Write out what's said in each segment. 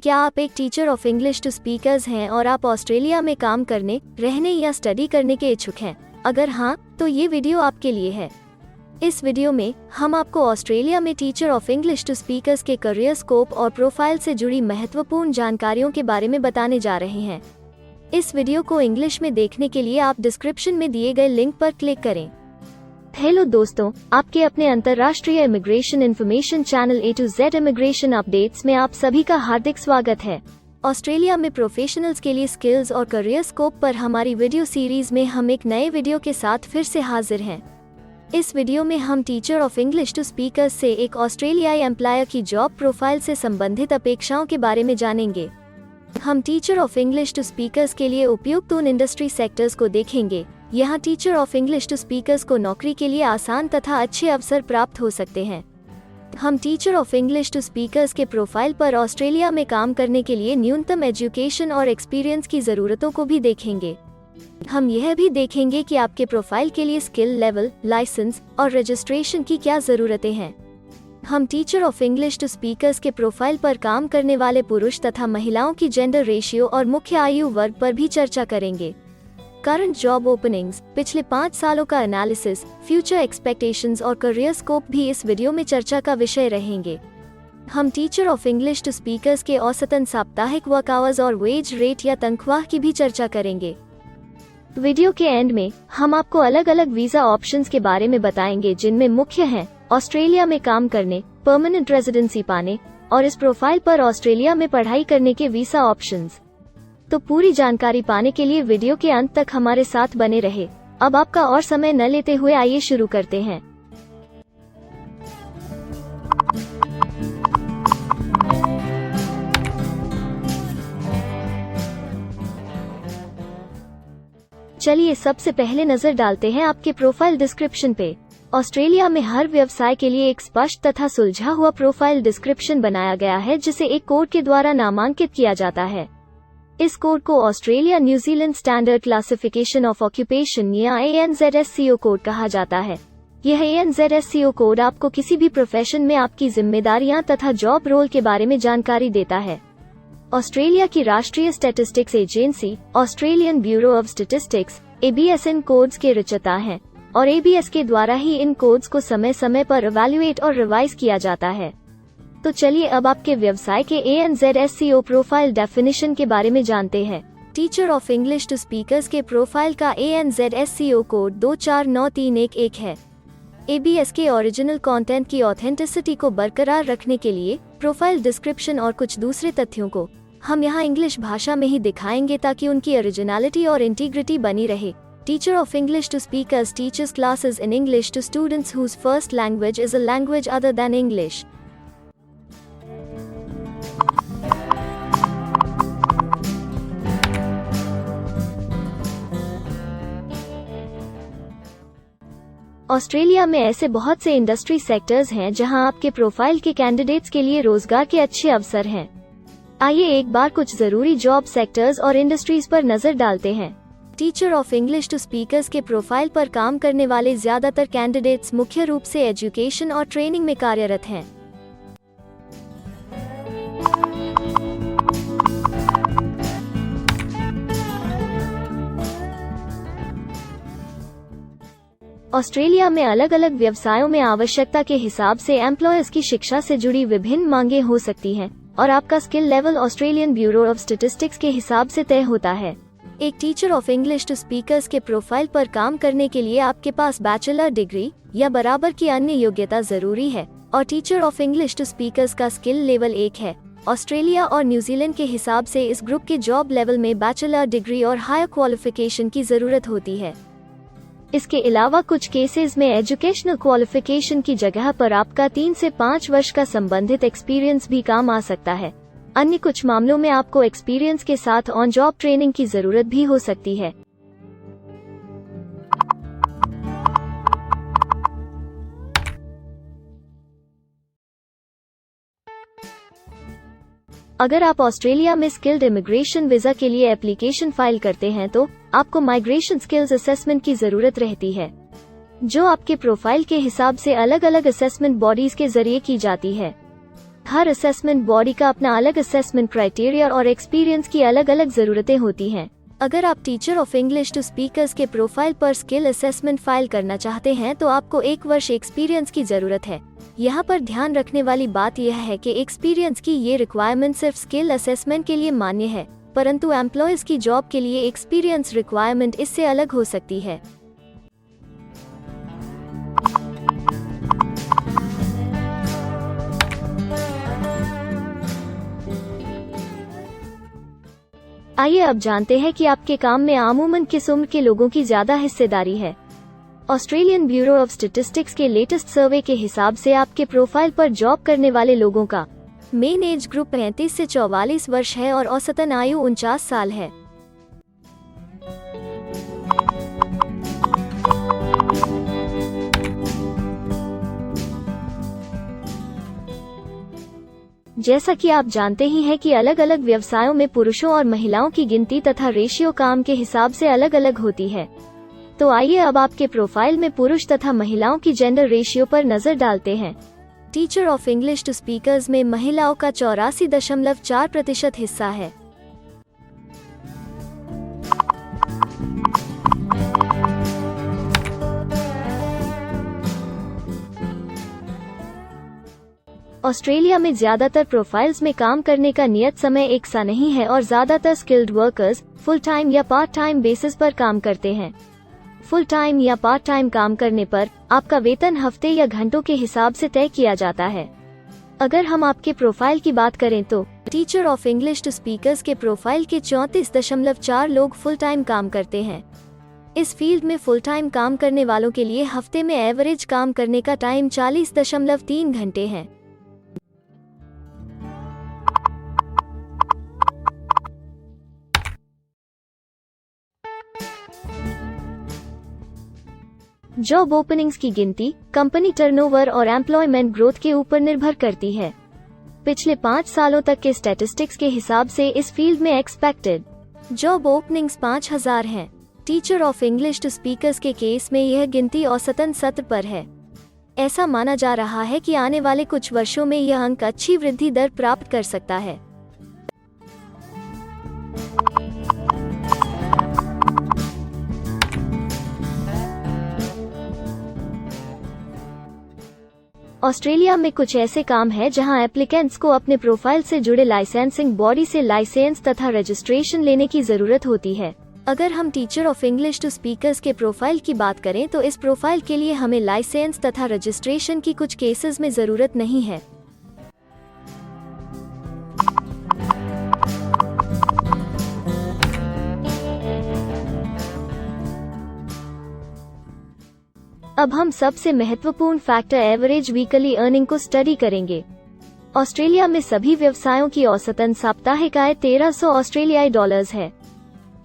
क्या आप एक teacher of English to speakers हैं और आप ऑस्ट्रेलिया में काम करने, रहने या स्टडी करने के इच्छुक हैं? अगर हाँ, तो ये वीडियो आपके लिए है। इस वीडियो में हम आपको ऑस्ट्रेलिया में teacher of English to speakers के करियर स्कोप और प्रोफाइल से जुड़ी महत्वपूर्ण जानकारियों के बारे में बताने जा रहे हैं। इस वीडियो को इंग्लिश में देखने के लिए आप डिस्क्रिप्शन में दिए गए लिंक पर क्लिक करें। हेलो दोस्तों, आपके अपने अंतर्राष्ट्रीय immigration information channel A to Z immigration updates में आप सभी का हार्दिक स्वागत है। ऑस्ट्रेलिया में प्रोफेशनल्स के लिए स्किल्स और करियर स्कोप पर हमारी वीडियो सीरीज में हम एक नए वीडियो के साथ फिर से हाजिर हैं। इस वीडियो में हम teacher of English to speakers से एक ऑस्ट्रेलियाई एम्प्लॉयर की जॉब प्रोफाइल से संबंधित अपेक्षाओं के बारे में जानेंगे। हम teacher of English to speakers के लिए उपयुक्त उन इंडस्ट्री सेक्टर्स को देखेंगे। यहाँ teacher of English to speakers को नौकरी के लिए आसान तथा अच्छे अवसर प्राप्त हो सकते हैं। हम teacher of English to speakers के प्रोफाइल पर ऑस्ट्रेलिया में काम करने के लिए न्यूनतम एजुकेशन और एक्सपीरियंस की ज़रूरतों को भी देखेंगे। हम यह भी देखेंगे कि आपके प्रोफाइल के लिए स्किल लेवल, लाइसेंस और रजिस्ट्रेशन की क्या ज़रूरतें हैं। हम teacher of English to speakers के प्रोफाइल पर काम करने वाले पुरुष तथा महिलाओं की जेंडर रेशियो और मुख्य आयु वर्ग पर भी चर्चा करेंगे। करंट जॉब ओपनिंग्स, पिछले 5 सालों का एनालिसिस, फ्यूचर एक्सपेक्टेशंस और करियर स्कोप भी इस वीडियो में चर्चा का विषय रहेंगे। हम teacher of English to speakers के औसतन साप्ताहिक वर्क आवर्स और वेज रेट या तनख्वाह की भी चर्चा करेंगे। वीडियो के एंड में हम आपको अलग अलग वीजा ऑप्शंस के बारे में बताएंगे, जिनमें मुख्य हैं ऑस्ट्रेलिया में काम करने, परमानेंट रेजिडेंसी पाने और इस प्रोफाइल पर ऑस्ट्रेलिया में पढ़ाई करने के वीजा ऑप्शंस। तो पूरी जानकारी पाने के लिए वीडियो के अंत तक हमारे साथ बने रहे। अब आपका और समय न लेते हुए आइए शुरू करते हैं। चलिए सबसे पहले नजर डालते हैं आपके प्रोफाइल डिस्क्रिप्शन पे। ऑस्ट्रेलिया में हर व्यवसाय के लिए एक स्पष्ट तथा सुलझा हुआ प्रोफाइल डिस्क्रिप्शन बनाया गया है, जिसे एक कोड के द्वारा नामांकित किया जाता है। इस कोड को Australia New Zealand standard classification of occupation या ANZSCO कोड कहा जाता है। यह ANZSCO कोड आपको किसी भी प्रोफेशन में आपकी जिम्मेदारियां तथा जॉब रोल के बारे में जानकारी देता है। ऑस्ट्रेलिया की राष्ट्रीय statistics agency Australian Bureau of statistics ABS in codes के रचयिता हैं और ABS के द्वारा ही इन कोड्स को समय समय पर इवैल्यूएट और रिवाइज किया जाता है। तो चलिए अब आपके व्यवसाय के ANZSCO प्रोफाइल डेफिनेशन के बारे में जानते हैं। Teacher of English to speakers के प्रोफाइल का ANZSCO कोड 249311 है। ABS के ओरिजिनल कंटेंट की ऑथेंटिसिटी को बरकरार रखने के लिए प्रोफाइल डिस्क्रिप्शन और कुछ दूसरे तथ्यों को हम यहाँ इंग्लिश भाषा में ही दिखाएंगे, ताकि उनकी ओरिजिनलिटी और इंटीग्रिटी बनी रहे। Teacher of English to speakers teachers classes in English to students whose first language is a language other than English. Australia में ऐसे बहुत से इंडस्ट्री सेक्टर्स हैं जहां आपके प्रोफाइल के कैंडिडेट्स के लिए रोजगार के अच्छे अवसर हैं। आइए एक बार कुछ जरूरी जॉब सेक्टर्स और इंडस्ट्रीज पर नजर डालते हैं। Teacher of English to speakers के प्रोफाइल पर काम करने वाले ज्यादातर कैंडिडेट्स मुख्य रूप से एजुकेशन और ट्रेनिंग में कार्यरत हैं। ऑस्ट्रेलिया में अलग अलग व्यवसायों में आवश्यकता के हिसाब से एम्प्लॉयर्स की शिक्षा से जुड़ी विभिन्न मांगें हो सकती हैं और आपका skill level Australian Bureau of Statistics के हिसाब से तय होता है। एक teacher of English to speakers के प्रोफाइल पर काम करने के लिए आपके पास बैचलर डिग्री या बराबर की अन्य योग्यता जरूरी है और teacher of English to speakers का स्किल लेवल 1 है। ऑस्ट्रेलिया और न्यूजीलैंड के हिसाब से इस ग्रुप के जॉब लेवल में बैचलर डिग्री और हायर क्वालिफिकेशन की जरूरत होती है। इसके अलावा कुछ केसेस में एजुकेशनल क्वालिफिकेशन की जगह पर आपका 3 से 5 वर्ष का संबंधित एक्सपीरियंस भी काम आ सकता है। अन्य कुछ मामलों में आपको एक्सपीरियंस के साथ ऑन जॉब ट्रेनिंग की जरूरत भी हो सकती है। अगर आप ऑस्ट्रेलिया में स्किल्ड इमिग्रेशन वीजा के लिए एप्लीकेशन फाइल करते हैं तो आपको माइग्रेशन स्किल्स असेसमेंट की जरूरत रहती है, जो आपके प्रोफाइल के हिसाब से अलग अलग असेसमेंट बॉडीज के जरिए की जाती है। हर असेसमेंट बॉडी का अपना अलग असेसमेंट क्राइटेरिया और एक्सपीरियंस की अलग अलग जरूरतें होती हैं। अगर आप teacher of English to speakers के प्रोफाइल पर स्किल असेसमेंट फाइल करना चाहते हैं तो आपको 1 वर्ष एक्सपीरियंस की जरूरत है। यहाँ पर ध्यान रखने वाली बात यह है कि एक्सपीरियंस की ये रिक्वायरमेंट सिर्फ स्किल असेसमेंट के लिए मान्य है, परंतु एम्प्लॉयज की जॉब के लिए एक्सपीरियंस रिक्वायरमेंट इससे अलग हो सकती है। आइए अब जानते हैं कि आपके काम में आमूमन किस उम्र के लोगों की ज्यादा हिस्सेदारी है। ऑस्ट्रेलियन ब्यूरो ऑफ स्टैटिस्टिक्स के लेटेस्ट सर्वे के हिसाब से आपके प्रोफाइल पर जॉब करने वाले लोगों का मेन एज ग्रुप 35 से 44 वर्ष है और औसतन आयु 49 साल है। जैसा कि आप जानते ही हैं कि अलग अलग व्यवसायों में पुरुषों और महिलाओं की गिनती तथा रेशियो काम के हिसाब से अलग अलग होती है। तो आइए अब आपके प्रोफाइल में पुरुष तथा महिलाओं की जेंडर रेशियो पर नजर डालते हैं। Teacher of English to speakers में महिलाओं का 84.4% हिस्सा है। ऑस्ट्रेलिया में ज्यादातर प्रोफाइल्स में काम करने का नियत समय एक सा नहीं है और ज्यादातर स्किल्ड वर्कर्स फुल टाइम या पार्ट टाइम बेसिस पर काम करते हैं। फुल टाइम या पार्ट टाइम काम करने पर आपका वेतन हफ्ते या घंटों के हिसाब से तय किया जाता है। अगर हम आपके प्रोफाइल की बात करें तो teacher of English to speakers के प्रोफाइल के 34.4 लोग फुल टाइम काम करते हैं। इस फील्ड में फुल टाइम काम करने वालों के लिए हफ्ते में एवरेज काम करने का टाइम 40.3 घंटे है। जॉब ओपनिंग्स की गिनती कंपनी टर्नओवर और एम्प्लॉयमेंट ग्रोथ के ऊपर निर्भर करती है। पिछले 5 सालों तक के स्टैटिस्टिक्स के हिसाब से इस फील्ड में एक्सपेक्टेड जॉब ओपनिंग्स 5000 हैं। Teacher of English to speakers के केस में यह गिनती औसतन 70 पर है। ऐसा माना जा रहा है कि आने वाले कुछ वर्षों में यह अंक अच्छी वृद्धि दर प्राप्त कर सकता है। ऑस्ट्रेलिया में कुछ ऐसे काम हैं जहां एप्लीकेंट्स को अपने प्रोफाइल से जुड़े लाइसेंसिंग बॉडी से लाइसेंस तथा रजिस्ट्रेशन लेने की जरूरत होती है। अगर हम teacher of English to speakers के प्रोफाइल की बात करें तो इस प्रोफाइल के लिए हमें लाइसेंस तथा रजिस्ट्रेशन की कुछ केसेस में जरूरत नहीं है। अब हम सबसे महत्वपूर्ण फैक्टर एवरेज वीकली अर्निंग को स्टडी करेंगे। ऑस्ट्रेलिया में सभी व्यवसायों की औसतन साप्ताहिक आय 1300 ऑस्ट्रेलियाई डॉलर्स है।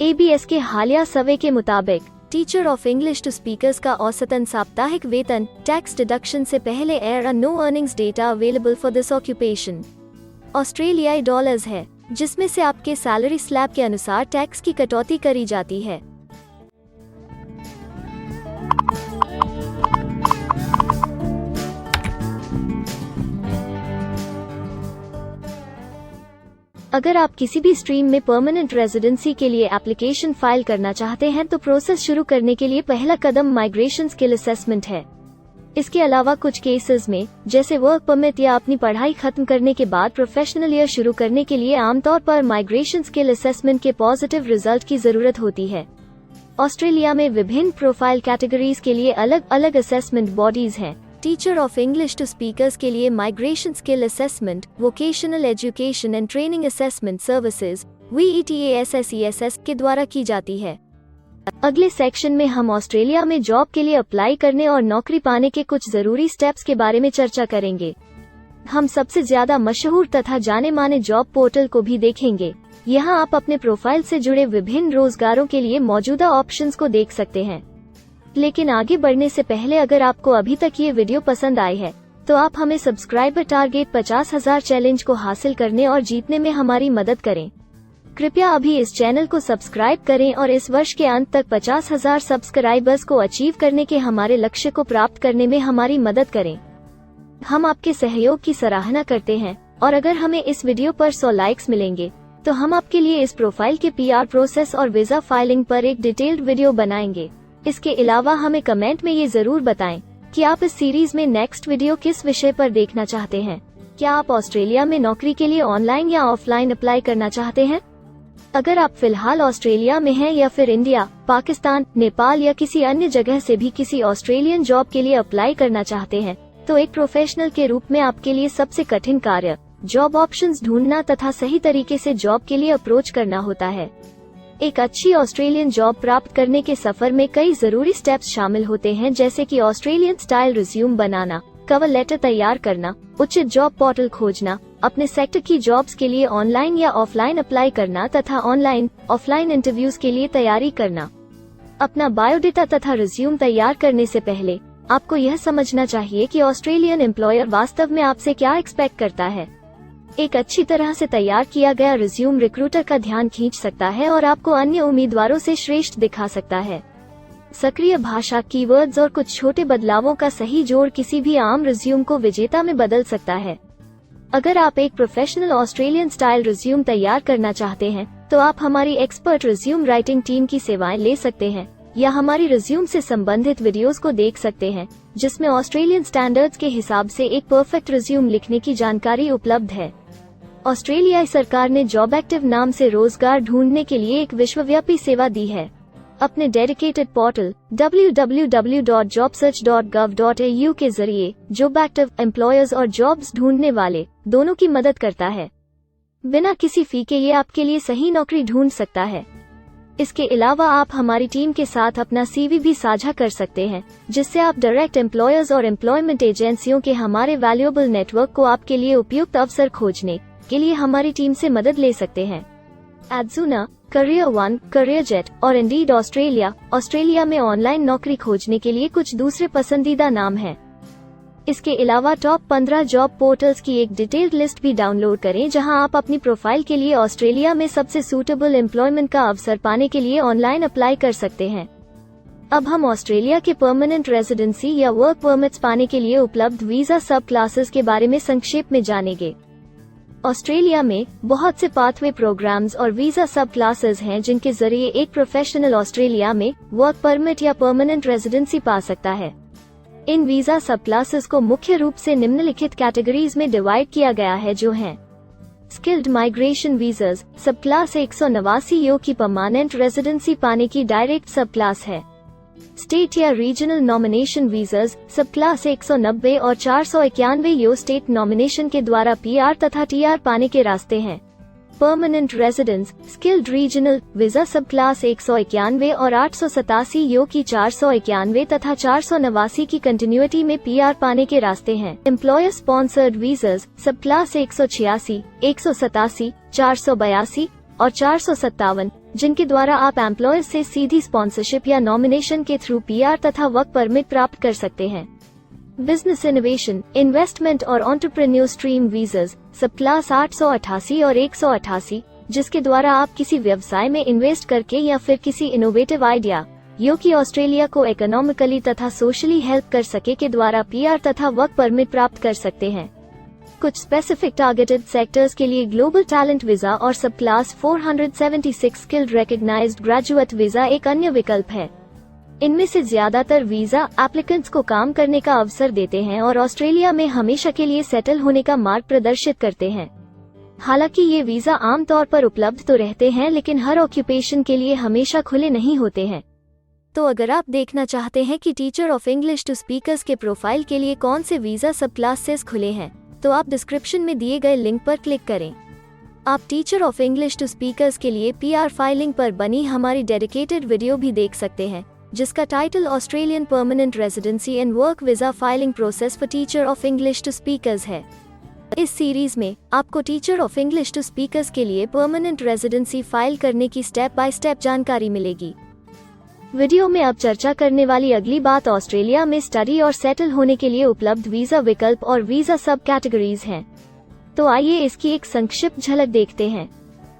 ABS के हालिया सर्वे के मुताबिक teacher of English to speakers का औसतन साप्ताहिक वेतन टैक्स डिडक्शन से पहले air no earnings data available for this occupation ऑस्ट्रेलियाई डॉलर्स है, जिसमें से आपके सैलरी स्लैब के अनुसार टैक्स की कटौती करी जाती है। अगर आप किसी भी स्ट्रीम में परमानेंट रेजिडेंसी के लिए एप्लीकेशन फाइल करना चाहते हैं तो प्रोसेस शुरू करने के लिए पहला कदम माइग्रेशन स्किल असेसमेंट है। इसके अलावा कुछ केसेस में जैसे वर्क परमिट या अपनी पढ़ाई खत्म करने के बाद प्रोफेशनल ईयर शुरू करने के लिए आमतौर पर माइग्रेशन स्किल असेसमेंट के पॉजिटिव रिजल्ट की जरूरत होती है। ऑस्ट्रेलिया में विभिन्न प्रोफाइल कैटेगरीज के लिए अलग अलग असेसमेंट बॉडीज हैं। Teacher of English to speakers के लिए migration skill assessment vocational education and training assessment services VETASSESS के द्वारा की जाती है। अगले सेक्शन में हम ऑस्ट्रेलिया में जॉब के लिए अप्लाई करने और नौकरी पाने के कुछ जरूरी स्टेप्स के बारे में चर्चा करेंगे। हम सबसे ज्यादा मशहूर तथा जाने माने जॉब पोर्टल को भी देखेंगे। यहाँ आप अपने प्रोफाइल से जुड़े विभिन्न रोजगारों के लिए मौजूदा ऑप्शंस को देख सकते हैं। लेकिन आगे बढ़ने से पहले अगर आपको अभी तक ये वीडियो पसंद आई है तो आप हमें सब्सक्राइबर टारगेट 50,000 चैलेंज को हासिल करने और जीतने में हमारी मदद करें। कृपया अभी इस चैनल को सब्सक्राइब करें और इस वर्ष के अंत तक 50,000 सब्सक्राइबर्स को अचीव करने के हमारे लक्ष्य को प्राप्त करने में हमारी मदद करें। हम आपके सहयोग की सराहना करते हैं। और अगर हमें इस वीडियो पर 100 लाइक्स मिलेंगे तो हम आपके लिए इस प्रोफाइल के PR प्रोसेस और वीजा फाइलिंग पर एक डिटेल्ड वीडियो बनाएंगे। इसके अलावा हमें कमेंट में ये जरूर बताएं कि आप इस सीरीज में नेक्स्ट वीडियो किस विषय पर देखना चाहते हैं। क्या आप ऑस्ट्रेलिया में नौकरी के लिए ऑनलाइन या ऑफलाइन अप्लाई करना चाहते हैं? अगर आप फिलहाल ऑस्ट्रेलिया में हैं या फिर इंडिया, पाकिस्तान, नेपाल या किसी अन्य जगह से भी किसी ऑस्ट्रेलियन जॉब के लिए अप्लाई करना चाहते हैं, तो एक प्रोफेशनल के रूप में आपके लिए सबसे कठिन कार्य जॉब ऑप्शंस ढूंढना तथा सही तरीके से जॉब के लिए अप्रोच करना होता है। एक अच्छी ऑस्ट्रेलियन जॉब प्राप्त करने के सफर में कई जरूरी स्टेप्स शामिल होते हैं, जैसे कि ऑस्ट्रेलियन स्टाइल रिज्यूम बनाना, कवर लेटर तैयार करना, उचित जॉब पोर्टल खोजना, अपने सेक्टर की जॉब्स के लिए ऑनलाइन या ऑफलाइन अप्लाई करना तथा ऑनलाइन ऑफलाइन इंटरव्यूज के लिए तैयारी करना। अपना बायोडेटा तथा रिज्यूम तैयार करने से पहले आपको यह समझना चाहिए कि ऑस्ट्रेलियन एम्प्लॉयर वास्तव में आपसे क्या एक्सपेक्ट करता है। एक अच्छी तरह से तैयार किया गया रिज्यूम रिक्रूटर का ध्यान खींच सकता है और आपको अन्य उम्मीदवारों से श्रेष्ठ दिखा सकता है। सक्रिय भाषा, कीवर्ड्स और कुछ छोटे बदलावों का सही जोड़ किसी भी आम रिज्यूम को विजेता में बदल सकता है। अगर आप एक प्रोफेशनल ऑस्ट्रेलियन स्टाइल रिज्यूम तैयार करना चाहते हैं, तो आप हमारी एक्सपर्ट रिज्यूम राइटिंग टीम की सेवाएं ले सकते हैं या हमारी रिज्यूम से संबंधित वीडियोस को देख सकते हैं, जिसमें ऑस्ट्रेलियन स्टैंडर्ड्स के हिसाब से एक परफेक्ट रिज्यूम लिखने की जानकारी उपलब्ध है। ऑस्ट्रेलियाई सरकार ने जॉब एक्टिव नाम से रोजगार ढूंढने के लिए एक विश्वव्यापी सेवा दी है। अपने डेडिकेटेड पोर्टल www.jobsearch.gov.au के जरिए जॉब एक्टिव एम्प्लॉयर्स और जॉब्स ढूंढने वाले दोनों की मदद करता है। बिना किसी फी के ये आपके लिए सही नौकरी ढूंढ सकता है। इसके अलावा आप हमारी टीम के साथ अपना CV भी साझा कर सकते हैं, जिससे आप डायरेक्ट एम्प्लॉयर्स और एम्प्लॉयमेंट एजेंसियों के हमारे वैल्यूएबल नेटवर्क को आपके लिए उपयुक्त अवसर खोजने के लिए हमारी टीम से मदद ले सकते हैं। एडजूना, करियर वन, करियर जेट और इंडीड ऑस्ट्रेलिया में ऑनलाइन नौकरी खोजने के लिए कुछ दूसरे पसंदीदा नाम हैं। इसके अलावा टॉप 15 जॉब पोर्टल्स की एक डिटेल्ड लिस्ट भी डाउनलोड करें, जहां आप अपनी प्रोफाइल के लिए ऑस्ट्रेलिया में सबसे सूटेबल एम्प्लॉयमेंट का अवसर पाने के लिए ऑनलाइन अप्लाई कर सकते हैं। अब हम ऑस्ट्रेलिया के परमानेंट रेजिडेंसी या वर्क परमिट्स पाने के लिए उपलब्ध वीजा सब क्लासेस के बारे में संक्षेप में जानेंगे। ऑस्ट्रेलिया में बहुत से पाथवे प्रोग्राम्स और वीजा सब क्लासेस हैं, जिनके जरिए एक प्रोफेशनल ऑस्ट्रेलिया में वर्क परमिट या परमानेंट रेजिडेंसी पा सकता है। इन वीजा सब क्लासेस को मुख्य रूप से निम्नलिखित कैटेगरीज में डिवाइड किया गया है, जो हैं स्किल्ड माइग्रेशन वीजास, सब क्लास 189 यो की परमानेंट रेजिडेंसी पाने की डायरेक्ट सब क्लास है। स्टेट या रीजनल नॉमिनेशन वीजास, सब क्लास 190 और 491 यो स्टेट नॉमिनेशन के द्वारा PR तथा TR पाने के रास्ते हैं। Permanent residence, skilled regional visa, सब क्लास 191 और 887 यो की 491 तथा 489 की कंटिन्यूटी में PR पाने के रास्ते हैं। एम्प्लॉयर स्पॉन्सर्ड वीजास, सब क्लास 186, 187, 482 और 457, जिनके द्वारा आप एम्प्लॉयर से सीधी स्पॉन्सरशिप या नॉमिनेशन के थ्रू PR तथा वर्क परमिट प्राप्त कर सकते हैं। बिजनेस इनोवेशन, इन्वेस्टमेंट और एंटरप्रेन्योर स्ट्रीम वीजास, सब क्लास 888 और 188, जिसके द्वारा आप किसी व्यवसाय में इन्वेस्ट करके या फिर किसी इनोवेटिव आइडिया यो कि ऑस्ट्रेलिया को इकोनॉमिकली तथा सोशली हेल्प कर सके के द्वारा PR तथा वर्क परमिट प्राप्त कर सकते हैं। कुछ स्पेसिफिक टारगेटेड सेक्टर्स के लिए ग्लोबल टैलेंट वीजा और subclass 476 skilled recognised graduate visa एक अन्य विकल्प है। इनमें से ज्यादातर वीजा एप्लीकेंट्स को काम करने का अवसर देते हैं और ऑस्ट्रेलिया में हमेशा के लिए सेटल होने का मार्ग प्रदर्शित करते हैं। हालांकि ये वीजा आमतौर पर उपलब्ध तो रहते हैं, लेकिन हर ऑक्यूपेशन के लिए हमेशा खुले नहीं होते हैं। तो अगर आप देखना चाहते हैं कि teacher of English to speakers के प्रोफाइल के लिए कौन से वीजा सब क्लासेस खुले हैं, तो आप डिस्क्रिप्शन में दिए गए लिंक पर क्लिक करें। आप teacher of English to speakers के लिए PR फाइलिंग पर बनी हमारी डेडिकेटेड वीडियो भी देख सकते हैं, जिसका title Australian permanent residency and work visa filing process for teacher of English to speakers है। इस सीरीज में आपको teacher of English to speakers के लिए परमानेंट रेजिडेंसी फाइल करने की स्टेप बाय स्टेप जानकारी मिलेगी। वीडियो में अब चर्चा करने वाली अगली बात ऑस्ट्रेलिया में स्टडी और सेटल होने के लिए उपलब्ध वीजा विकल्प और वीजा सब कैटेगरीज हैं। तो आइए इसकी एक संक्षिप्त झलक देखते हैं।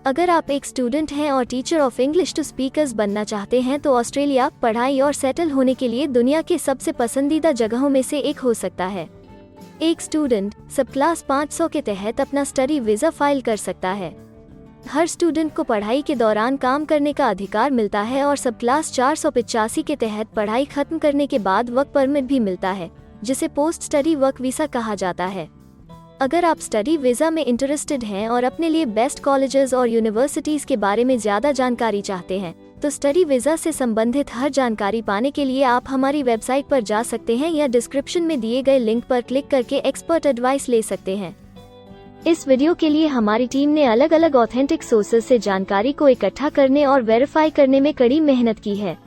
अगर आप एक स्टूडेंट हैं और teacher of English to speakers बनना चाहते हैं, तो ऑस्ट्रेलिया पढ़ाई और सेटल होने के लिए दुनिया के सबसे पसंदीदा जगहों में से एक हो सकता है। एक स्टूडेंट सब क्लास 500 के तहत अपना स्टडी वीज़ा फाइल कर सकता है। हर स्टूडेंट को पढ़ाई के दौरान काम करने का अधिकार मिलता है और सब क्लास 485 के तहत पढ़ाई खत्म करने के बाद वर्क परमिट भी मिलता है, जिसे पोस्ट स्टडी वर्क वीज़ा कहा जाता है। अगर आप स्टडी वीज़ा में इंटरेस्टेड हैं और अपने लिए बेस्ट कॉलेजेस और यूनिवर्सिटीज़ के बारे में ज़्यादा जानकारी चाहते हैं, तो स्टडी वीज़ा से संबंधित हर जानकारी पाने के लिए आप हमारी वेबसाइट पर जा सकते हैं या डिस्क्रिप्शन में दिए गए लिंक पर क्लिक करके एक्सपर्ट एडवाइस ले सकते हैं। इस वीडियो के लिए हमारी टीम ने अलग अलग ऑथेंटिक सोर्सेज से जानकारी को इकट्ठा करने और वेरीफाई करने में कड़ी मेहनत की है।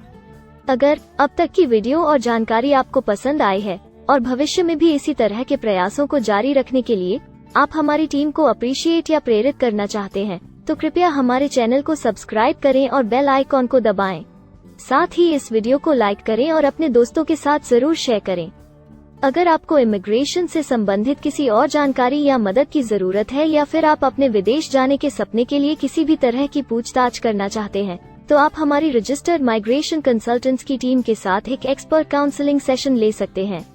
अगर अब तक की वीडियो और जानकारी आपको पसंद आई है और भविष्य में भी इसी तरह के प्रयासों को जारी रखने के लिए आप हमारी टीम को अप्रिशिएट या प्रेरित करना चाहते हैं, तो कृपया हमारे चैनल को सब्सक्राइब करें और बेल आइकॉन को दबाएं। साथ ही इस वीडियो को लाइक करें और अपने दोस्तों के साथ जरूर शेयर करें। अगर आपको इमिग्रेशन से संबंधित किसी और जानकारी या मदद की जरूरत है या फिर आप अपने विदेश जाने के सपने के लिए किसी भी तरह की पूछताछ करना चाहते हैं, तो आप हमारी रजिस्टर्ड माइग्रेशन कंसल्टेंट्स की टीम के साथ एक एक्सपर्ट काउंसलिंग सेशन ले सकते हैं।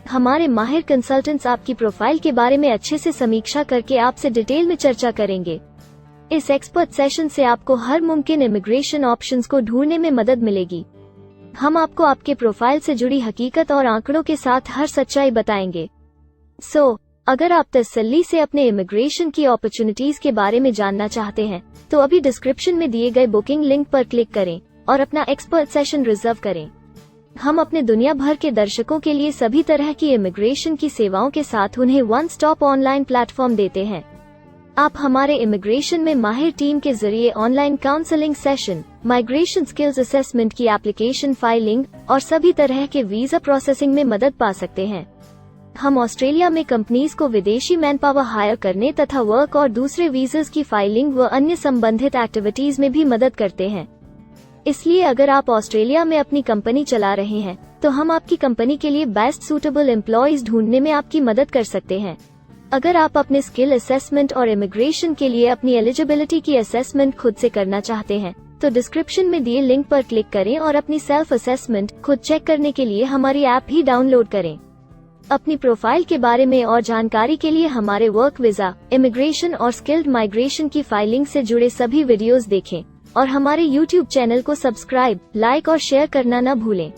हमारे माहिर कंसल्टेंट्स आपकी प्रोफाइल के बारे में अच्छे से समीक्षा करके आपसे डिटेल में चर्चा करेंगे। इस एक्सपर्ट सेशन से आपको हर मुमकिन इमिग्रेशन ऑप्शंस को ढूंढने में मदद मिलेगी। हम आपको आपके प्रोफाइल से जुड़ी हकीकत और आंकड़ों के साथ हर सच्चाई बताएंगे। अगर आप तसल्ली से अपने इमिग्रेशन की अपॉर्चुनिटीज के बारे में जानना चाहते हैं, तो अभी डिस्क्रिप्शन में दिए गए बुकिंग लिंक पर क्लिक करें और अपना एक्सपर्ट सेशन रिजर्व करें। हम अपने दुनिया भर के दर्शकों के लिए सभी तरह की इमिग्रेशन की सेवाओं के साथ उन्हें वन स्टॉप ऑनलाइन प्लेटफॉर्म देते हैं। आप हमारे इमिग्रेशन में माहिर टीम के जरिए online counselling session, migration skills assessment की एप्लीकेशन फाइलिंग और सभी तरह के वीजा प्रोसेसिंग में मदद पा सकते हैं। हम ऑस्ट्रेलिया में कंपनीज को विदेशी मैन पावर हायर करने तथा वर्क और दूसरे वीजास की फाइलिंग व अन्य संबंधित एक्टिविटीज में भी मदद करते हैं। इसलिए अगर आप ऑस्ट्रेलिया में अपनी कंपनी चला रहे हैं, तो हम आपकी कंपनी के लिए बेस्ट सूटेबल एम्प्लॉयज ढूंढने में आपकी मदद कर सकते हैं। अगर आप अपने स्किल असेसमेंट और इमिग्रेशन के लिए अपनी एलिजिबिलिटी की असेसमेंट खुद से करना चाहते हैं, तो डिस्क्रिप्शन में दिए लिंक पर क्लिक करें और अपनी सेल्फ असेसमेंट खुद चेक करने के लिए हमारी ऐप भी डाउनलोड करें। अपनी प्रोफाइल के बारे में और जानकारी के लिए हमारे वर्क वीजा, इमिग्रेशन और स्किल्ड माइग्रेशन की फाइलिंग से जुड़े सभी वीडियोस देखें और हमारे YouTube चैनल को सब्सक्राइब, लाइक और शेयर करना न भूलें।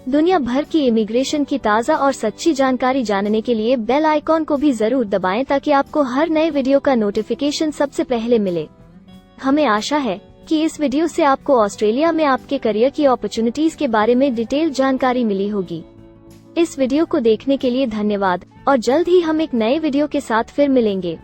दुनिया भर की इमिग्रेशन की ताज़ा और सच्ची जानकारी जानने के लिए बेल आइकॉन को भी जरूर दबाएं ताकि आपको हर नए वीडियो का नोटिफिकेशन सबसे पहले मिले। हमें आशा है कि इस वीडियो से आपको ऑस्ट्रेलिया में आपके करियर की अपॉर्चुनिटीज के बारे में डिटेल जानकारी मिली होगी। इस वीडियो को देखने के लिए धन्यवाद और जल्द ही हम एक नए वीडियो के साथ फिर मिलेंगे।